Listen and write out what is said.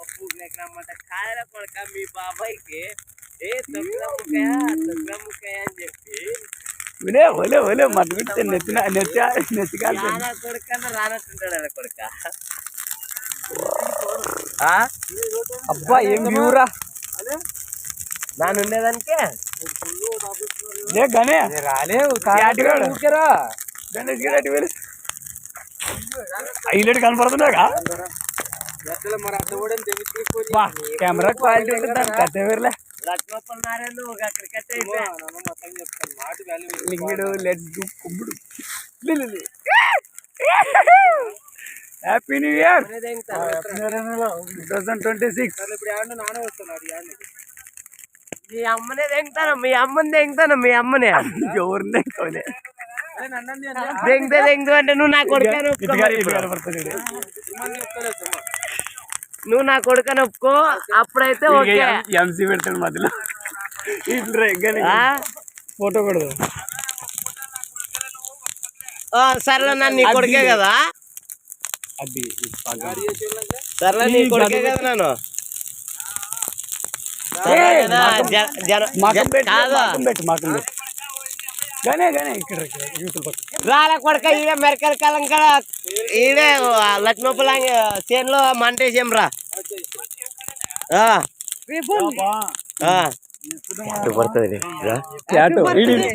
కాయల కొడక మీ బాబాయ్కి ఏ తొక్కముక్కయ అని చెప్పి ఒలే ఒలే ఒలే మట్టుకుంటే నెత్తికాలి కొడుకన్నా రానట్టుంటాడు కొడుక. అబ్బా ఏం వ్యూరా దాని ఉండేదానికే గనే రాలేవు హైలైట్ కనపడుతున్నాగా కెమెరా క్వాలిటీ ఉంటుంది దాని కథ వేరులే. లింగుడు లెట్స్ డు కుమ్ముడు. Happy new year 2026. మీ అమ్మనే తెంగుతాను మీ అమ్మని తెంగుతాను మీ అమ్మనే ఎవరిని తెంగితే తెంగు అంటే నువ్వు నా కొడుకని నువ్వు నా కొడుకని ఒప్పుకో అప్పుడైతే ఓకే. ఎంసీ పెడతాడు మధ్యలో ఫోటో కొడదు. సర్లే నన్ను నీ కొడుకే కదా అది సర్లే నీ కొడుకే కదా నన్ను రాలే కొడక ఈడే మెరకల కాలం కూడా ఈడే లక్ష్మీపల చేనులో మంటేసాం రా. పడుతుంది